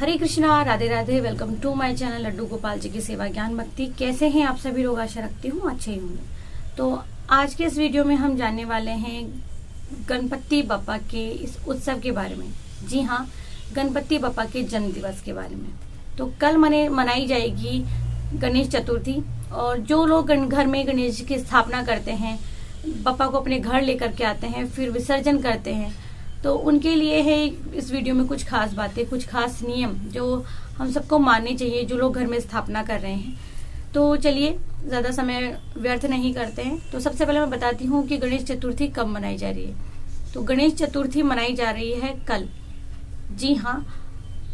Hare Krishna, Radhe Radhe. Welcome to my channel Laddu Gopal ji की सेवा ज्ञान भक्ति। कैसे हैं आप सभी लोग? आशा रखती हूँ अच्छे ही होंगे। तो आज के इस वीडियो में हम जानने वाले हैं गणपति बप्पा के इस उत्सव के बारे में। जी हाँ, गणपति बप्पा के जन्म दिवस के बारे में। तो कल मनाई जाएगी गणेश चतुर्थी, और जो लोग घर में गणेश जी की स्थापना करते हैं, बप्पा को अपने घर लेकर के आते हैं, फिर विसर्जन करते हैं, तो उनके लिए है इस वीडियो में कुछ खास बातें, कुछ खास नियम जो हम सबको मानने चाहिए, जो लोग घर में स्थापना कर रहे हैं। तो चलिए ज्यादा समय व्यर्थ नहीं करते हैं। तो सबसे पहले मैं बताती हूँ कि गणेश चतुर्थी कब मनाई जा रही है। तो गणेश चतुर्थी मनाई जा रही है कल। जी हाँ,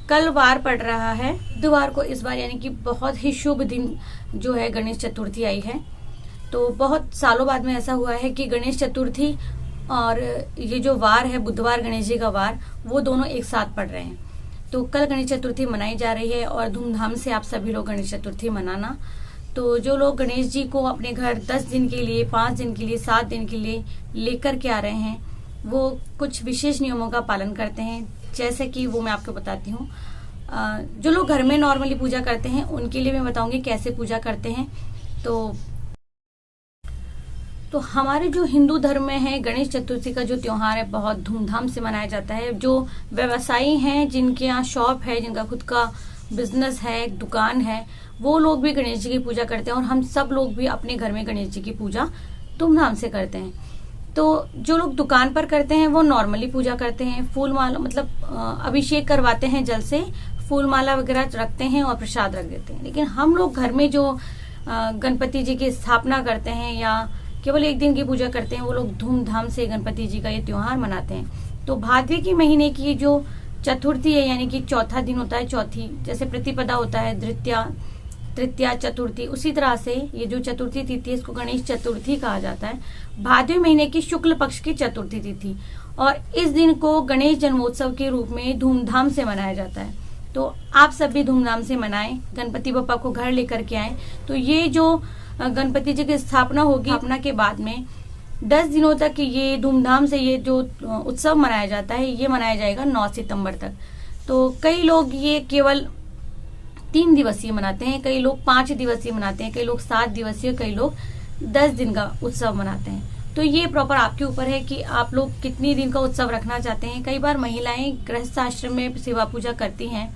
कल वार पड़ रहा है बुधवार को इस बार, यानी कि बहुत ही शुभ दिन जो है गणेश चतुर्थी आई है। तो बहुत सालों बाद में ऐसा हुआ है कि गणेश चतुर्थी और ये जो वार है बुधवार, गणेश जी का वार, वो दोनों एक साथ पड़ रहे हैं। तो कल गणेश चतुर्थी मनाई जा रही है और धूमधाम से आप सभी लोग गणेश चतुर्थी मनाना। तो जो लोग गणेश जी को अपने घर 10 दिन के लिए, 5 दिन के लिए, 7 दिन के लिए लेकर के आ रहे हैं, वो कुछ विशेष नियमों का पालन करते हैं। जैसे कि वो मैं आपको बताती हूँ। जो लोग घर में नॉर्मली पूजा करते हैं उनके लिए मैं बताऊंगी कैसे पूजा करते हैं। तो हमारे जो हिंदू धर्म में है, गणेश चतुर्थी का जो त्योहार है बहुत धूमधाम से मनाया जाता है। जो व्यवसायी हैं, जिनके यहाँ शॉप है, जिनका खुद का बिजनेस है, दुकान है, वो लोग भी गणेश जी की पूजा करते हैं, और हम सब लोग भी अपने घर में गणेश जी की पूजा धूमधाम से करते हैं। तो जो लोग दुकान पर करते हैं वो नॉर्मली पूजा करते हैं, फूल माला मतलब अभिषेक करवाते हैं, जल से फूल माला वगैरह रखते हैं और प्रसाद रख देते हैं। लेकिन हम लोग घर में जो गणपति जी की स्थापना करते हैं या केवल एक दिन की पूजा करते हैं, वो लोग धूमधाम से गणपति जी का ये त्योहार मनाते हैं। तो भाद्र के महीने की जो चतुर्थी है, यानी कि चौथा दिन होता है, चौथी, जैसे प्रतिपदा होता है, द्वितीया, तृतीया, चतुर्थी, उसी तरह से ये जो चतुर्थी तिथि है इसको गणेश चतुर्थी कहा जाता है। भाद्र महीने की शुक्ल पक्ष की चतुर्थी तिथि, और इस दिन को गणेश जन्मोत्सव के रूप में धूमधाम से मनाया जाता है। तो आप सब भी धूमधाम से मनाएं, गणपति बप्पा को घर लेकर के आए। तो ये जो गणपति जी की स्थापना होगी, स्थापना के बाद में 10 दिनों तक ये धूमधाम से ये जो उत्सव मनाया जाता है, ये मनाया जाएगा 9 सितंबर तक। तो कई लोग ये केवल 3 दिवसीय मनाते हैं, कई लोग 5 दिवसीय मनाते हैं, कई लोग 7 दिवसीय, कई लोग 10 दिन का उत्सव मनाते हैं। तो ये प्रॉपर आपके ऊपर है कि आप लोग कितनी दिन का उत्सव रखना चाहते हैं। कई बार महिलाएं गृहस्थ आश्रम में सेवा पूजा करती हैं।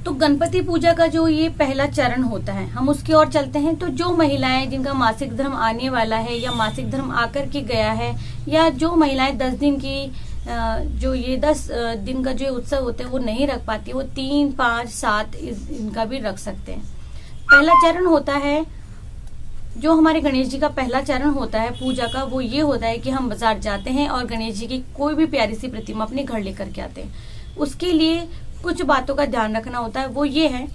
तो गणपति पूजा का जो ये पहला चरण होता है, हम उसकी ओर चलते हैं। तो जो महिलाएं जिनका मासिक धर्म आने वाला है या मासिक धर्म आकर के गया है, या जो महिलाएं 10 दिन की जो ये 10 दिन का जो उत्सव होता है वो नहीं रख पाती, वो 3, 5, 7 इनका भी रख सकते हैं। पहला चरण होता है, जो हमारे गणेश जी का पहला चरण होता है पूजा का, वो ये होता है कि हम बाजार जाते हैं और गणेश जी की कोई भी प्यारी सी प्रतिमा अपने घर लेकर के आते हैं। उसके लिए कुछ बातों का ध्यान रखना होता है। वो ये है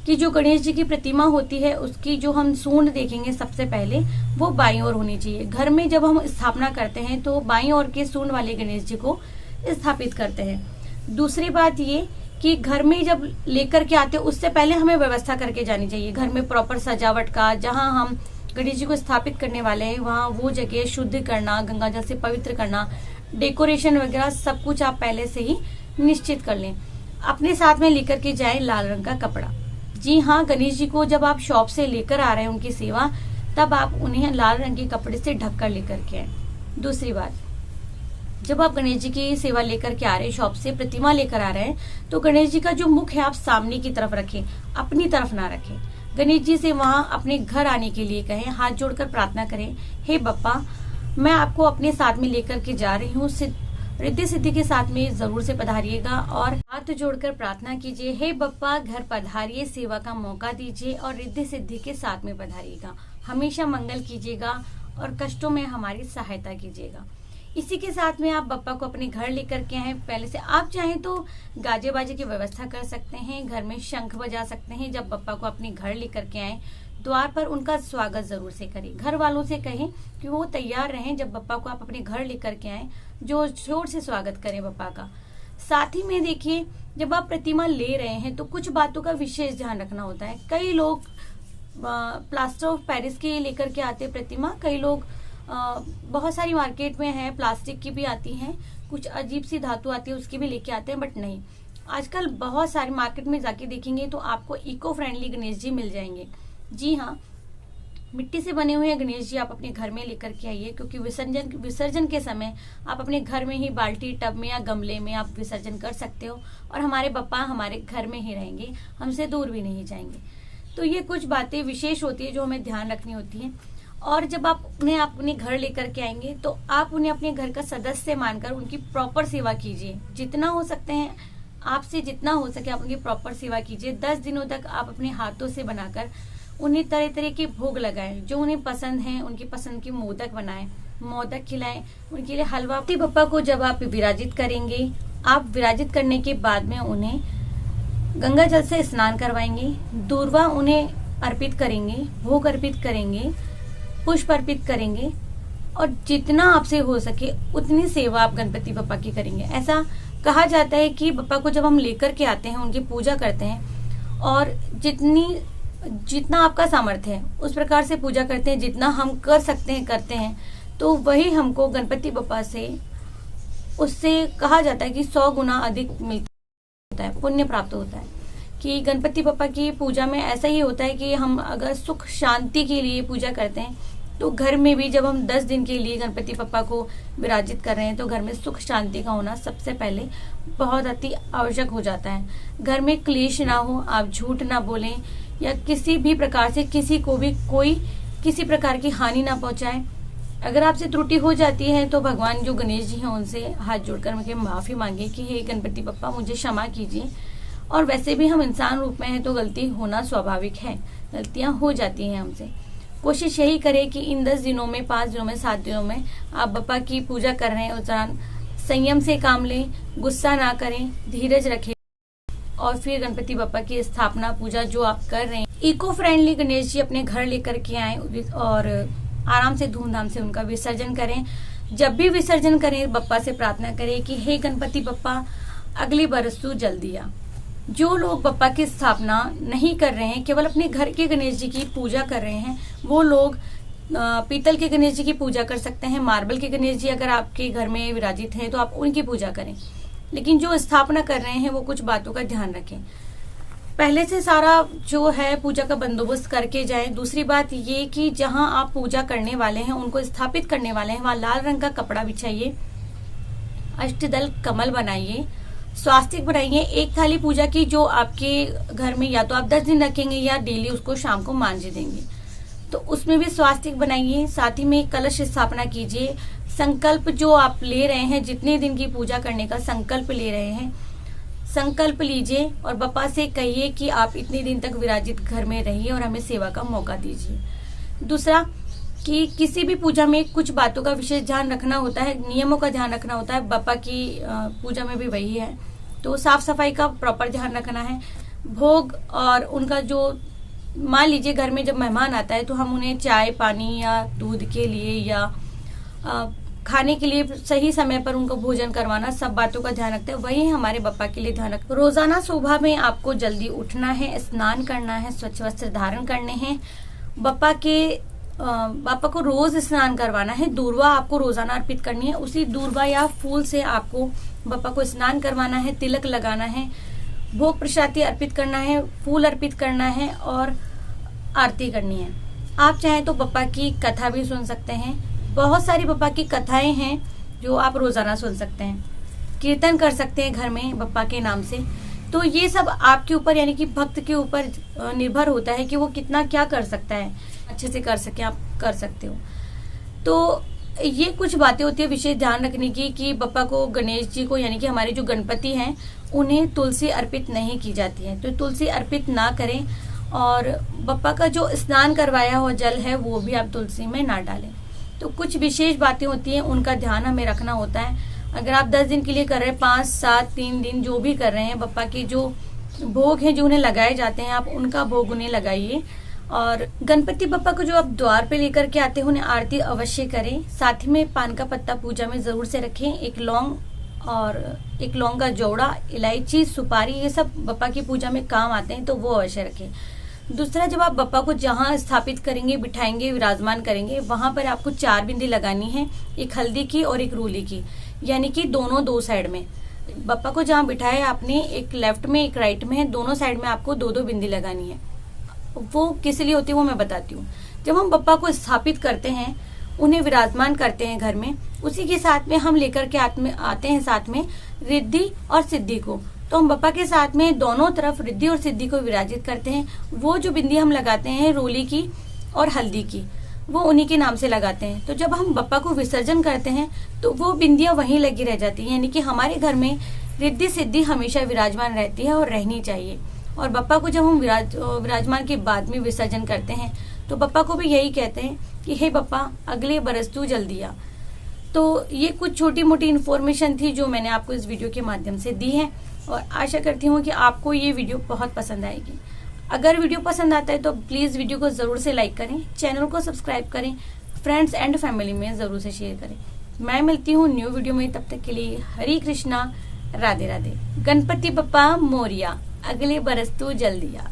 कि जो गणेश जी की प्रतिमा होती है उसकी जो हम सूंड देखेंगे सबसे पहले, वो बाईं ओर होनी चाहिए। घर में जब हम स्थापना करते हैं तो बाईं ओर के सूंड वाले गणेश जी को स्थापित करते हैं। दूसरी बात ये कि घर में जब लेकर के आते हैं उससे पहले हमें व्यवस्था करके जानी चाहिए। घर में प्रॉपर सजावट का, जहाँ हम गणेश जी को स्थापित करने वाले हैं वहाँ वो जगह शुद्ध करना, गंगा जल से पवित्र करना, डेकोरेशन वगैरह सब कुछ आप पहले से ही निश्चित कर लें। अपने साथ में लेकर के जाए लाल रंग का कपड़ा। जी हाँ, गणेश जी को जब आप शॉप से लेकर आ रहे हैं उनकी सेवा, तब आप उन्हें लाल रंग के कपड़े से ढक कर लेकर के आए। दूसरी बात, जब आप गणेश जी की सेवा लेकर के आ रहे हैं, शॉप से प्रतिमा लेकर आ रहे हैं, तो गणेश जी का जो मुख है आप सामने की तरफ रखें, अपनी तरफ ना रखें। गणेश जी से वहां अपने घर आने के लिए कहें, हाथ जोड़कर प्रार्थना करें, हे बप्पा, मैं आपको अपने साथ में लेकर के जा रही हूँ, रिद्धि सिद्धि के साथ में जरूर से पधारिएगा। और हाथ जोड़कर प्रार्थना कीजिए, हे बप्पा घर पधारिए, सेवा का मौका दीजिए और रिद्धि सिद्धि के साथ में पधारिएगा, हमेशा मंगल कीजिएगा और कष्टों में हमारी सहायता कीजिएगा। इसी के साथ में आप बप्पा को अपने घर लेकर के आए। पहले से आप चाहें तो गाजे बाजे की व्यवस्था कर सकते हैं, घर में शंख बजा सकते हैं। जब बप्पा को अपने घर लेकर के आए, द्वार पर उनका स्वागत जरूर से करें। घर वालों से कहें कि वो तैयार रहें, जब बप्पा को आप अपने घर लेकर के आए, जो जोर से स्वागत करें बप्पा का। साथ ही में देखिए, जब आप प्रतिमा ले रहे हैं तो कुछ बातों का विशेष ध्यान रखना होता है। कई लोग प्लास्टर ऑफ पेरिस की लेकर के आते प्रतिमा, कई लोग बहुत सारी मार्केट में है प्लास्टिक की भी आती हैं, कुछ अजीब सी धातु आती है उसकी भी लेके आते हैं, बट नहीं, आजकल बहुत सारे मार्केट में जाके देखेंगे तो आपको इको फ्रेंडली गणेश जी मिल जाएंगे। जी हाँ, मिट्टी से बने हुए गणेश जी आप अपने घर में लेकर के आइए, क्योंकि विसर्जन के समय आप अपने घर में ही बाल्टी, टब में या गमले में आप विसर्जन कर सकते हो और हमारे बप्पा हमारे घर में ही रहेंगे, हमसे दूर भी नहीं जाएंगे। तो ये कुछ बातें विशेष होती है जो हमें ध्यान रखनी होती है। और जब आप उन्हें अपने घर लेकर के आएंगे तो आप उन्हें अपने घर का सदस्य मानकर उनकी प्रॉपर सेवा कीजिए। जितना हो सकते हैं, आपसे जितना हो सके आप उनकी प्रॉपर सेवा कीजिए। 10 दिनों तक आप अपने हाथों से बनाकर उन्हें तरह तरह के भोग लगाएं, जो उन्हें पसंद है। उनकी पसंद की मोदक बनाएं, मोदक खिलाएं, उनके लिए हलवा। बप्पा को जब आप विराजित करेंगे, आप विराजित करने के बाद में उन्हें गंगा जल से स्नान करवाएंगे, दूर्वा उन्हें अर्पित करेंगे, भोग अर्पित करेंगे, पुष्प अर्पित करेंगे और जितना आपसे हो सके उतनी सेवा आप गणपति बप्पा की करेंगे। ऐसा कहा जाता है कि बप्पा को जब हम लेकर के आते हैं, उनकी पूजा करते हैं और जितना आपका सामर्थ्य है उस प्रकार से पूजा करते हैं, जितना हम कर सकते हैं करते हैं, तो वही हमको गणपति बप्पा से उससे कहा जाता है कि 100 गुना अधिक मिलता है, पुण्य प्राप्त होता है। कि गणपति बप्पा की पूजा में ऐसा ही होता है कि हम अगर सुख शांति के लिए पूजा करते हैं तो घर में भी जब हम 10 दिन के लिए गणपति बप्पा को विराजित कर रहे हैं तो घर में सुख शांति का होना सबसे पहले बहुत अति आवश्यक हो जाता है। घर में क्लेश ना हो, आप झूठ ना बोलें या किसी भी प्रकार से किसी को भी कोई किसी प्रकार की हानि ना पहुंचाए। अगर आपसे त्रुटि हो जाती है तो भगवान जो गणेश जी हैं उनसे हाथ जोड़कर मुझे माफी मांगे कि हे गणपति बप्पा मुझे क्षमा कीजिए। और वैसे भी हम इंसान रूप में हैं तो गलती होना स्वाभाविक है, गलतियां हो जाती हैं हमसे। कोशिश यही करें कि इन 10 दिनों में, 5 दिनों में, 7 दिनों में आप बप्पा की पूजा कर रहे हैं उस दौरान संयम से काम लें, गुस्सा ना करें, धीरज रखें और फिर गणपति बप्पा की स्थापना पूजा जो आप कर रहे हैं, इको फ्रेंडली गणेश जी अपने घर लेकर के आए और आराम से धूमधाम से उनका विसर्जन करें। जब भी विसर्जन करें बप्पा से प्रार्थना करें कि हे गणपति बप्पा अगली बरस तू जल्दी आ। जो लोग बप्पा की स्थापना नहीं कर रहे हैं, केवल अपने घर के गणेश जी की पूजा कर रहे हैं, वो लोग पीतल के गणेश जी की पूजा कर सकते हैं। मार्बल के गणेश जी अगर आपके घर में विराजित हैं तो आप उनकी पूजा करें। लेकिन जो स्थापना कर रहे हैं वो कुछ बातों का ध्यान रखें, पहले से सारा जो है पूजा का बंदोबस्त करके जाएं। दूसरी बात ये कि जहां आप पूजा करने वाले हैं, उनको स्थापित करने वाले हैं, वहां लाल रंग का कपड़ा बिछाइए, अष्टदल कमल बनाइए, स्वास्तिक बनाइए। एक थाली पूजा की जो आपके घर में या तो आप 10 दिन रखेंगे या डेली उसको शाम को मांझ देंगे, तो उसमें भी स्वास्तिक बनाइए। साथ ही में कलश स्थापना कीजिए। संकल्प जो आप ले रहे हैं, जितने दिन की पूजा करने का संकल्प ले रहे हैं, संकल्प लीजिए और बप्पा से कहिए कि आप इतने दिन तक विराजित घर में रहिए और हमें सेवा का मौका दीजिए। दूसरा कि किसी भी पूजा में कुछ बातों का विशेष ध्यान रखना होता है, नियमों का ध्यान रखना होता है। बप्पा की पूजा में भी वही है, तो साफ सफाई का प्रॉपर ध्यान रखना है। भोग और उनका जो, मान लीजिए घर में जब मेहमान आता है तो हम उन्हें चाय पानी या दूध के लिए या खाने के लिए सही समय पर उनको भोजन करवाना, सब बातों का ध्यान रखते हैं। वही हमारे बप्पा के लिए ध्यान रखते हैं। रोजाना सुबह में आपको जल्दी उठना है, स्नान करना है, स्वच्छ वस्त्र धारण करने हैं। बप्पा को रोज स्नान करवाना है। दूर्वा आपको रोजाना अर्पित करनी है, उसी दूर्वा या फूल से आपको बप्पा को स्नान करवाना है, तिलक लगाना है, भोग प्रसादी अर्पित करना है, फूल अर्पित करना है और आरती करनी है। आप चाहें तो बप्पा की कथा भी सुन सकते हैं। बहुत सारी बप्पा की कथाएं हैं जो आप रोजाना सुन सकते हैं, कीर्तन कर सकते हैं घर में बप्पा के नाम से। तो ये सब आपके ऊपर यानी कि भक्त के ऊपर निर्भर होता है कि वो कितना क्या कर सकता है, अच्छे से कर सके आप कर सकते हो। तो ये कुछ बातें होती है विशेष ध्यान रखने की कि बप्पा को, गणेश जी को यानी कि हमारे जो गणपति हैं उन्हें तुलसी अर्पित नहीं की जाती है, तो तुलसी अर्पित ना करें। और बप्पा का जो स्नान करवाया हुआ जल है वो भी आप तुलसी में ना डालें। तो कुछ विशेष बातें होती हैं, उनका ध्यान हमें रखना होता है। अगर आप 10 दिन के लिए कर रहे हैं, 5, 7, 3 दिन जो भी कर रहे हैं, बप्पा के जो भोग हैं जो उन्हें लगाए जाते हैं, आप उनका भोग उन्हें लगाइए। और गणपति बप्पा को जो आप द्वार पे लेकर के आते हैं उन्हें आरती अवश्य करें। साथ ही में पान का पत्ता पूजा में जरूर से रखें। एक लौंग का जोड़ा, इलायची, सुपारी, ये सब बप्पा की पूजा में काम आते हैं, तो वो अवश्य रखें। दूसरा, जब आप बप्पा को जहाँ स्थापित करेंगे, बिठाएंगे, विराजमान करेंगे, वहां पर आपको 4 बिंदी लगानी है, एक हल्दी की और एक रूली की, यानी कि दोनों 2 साइड में। बप्पा को जहाँ बिठाया आपने, एक लेफ्ट में एक राइट में है, दोनों साइड में आपको 2-2 बिंदी लगानी है। वो किस लिए होती है वो मैं बताती हूँ। जब हम बप्पा को स्थापित करते हैं, उन्हें विराजमान करते हैं घर में, उसी के साथ में हम लेकर के आते हैं साथ में रिद्धि और सिद्धि को। तो हम बप्पा के साथ में दोनों तरफ रिद्धि और सिद्धि को विराजित करते हैं। वो जो बिंदी हम लगाते हैं रोली की और हल्दी की, वो उन्हीं के नाम से लगाते हैं। तो जब हम बप्पा को विसर्जन करते हैं तो वो बिंदियां वहीं लगी रह जाती हैं, यानी कि हमारे घर में रिद्धि सिद्धि हमेशा विराजमान रहती है और रहनी चाहिए। और बप्पा को जब हम विराजमान के बाद में विसर्जन करते हैं तो बप्पा को भी यही कहते हैं कि हे बप्पा अगले बरस तू जल्दी आ। तो ये कुछ छोटी मोटी इन्फॉर्मेशन थी जो मैंने आपको इस वीडियो के माध्यम से दी है, और आशा करती हूँ कि आपको ये वीडियो बहुत पसंद आएगी। अगर वीडियो पसंद आता है तो प्लीज वीडियो को जरूर से लाइक करें, चैनल को सब्सक्राइब करें, फ्रेंड्स एंड फैमिली में जरूर से शेयर करें। मैं मिलती हूँ न्यू वीडियो में, तब तक के लिए हरे कृष्णा, राधे राधे। गणपति बप्पा मोरिया, अगले बरस तू जल्दी आ।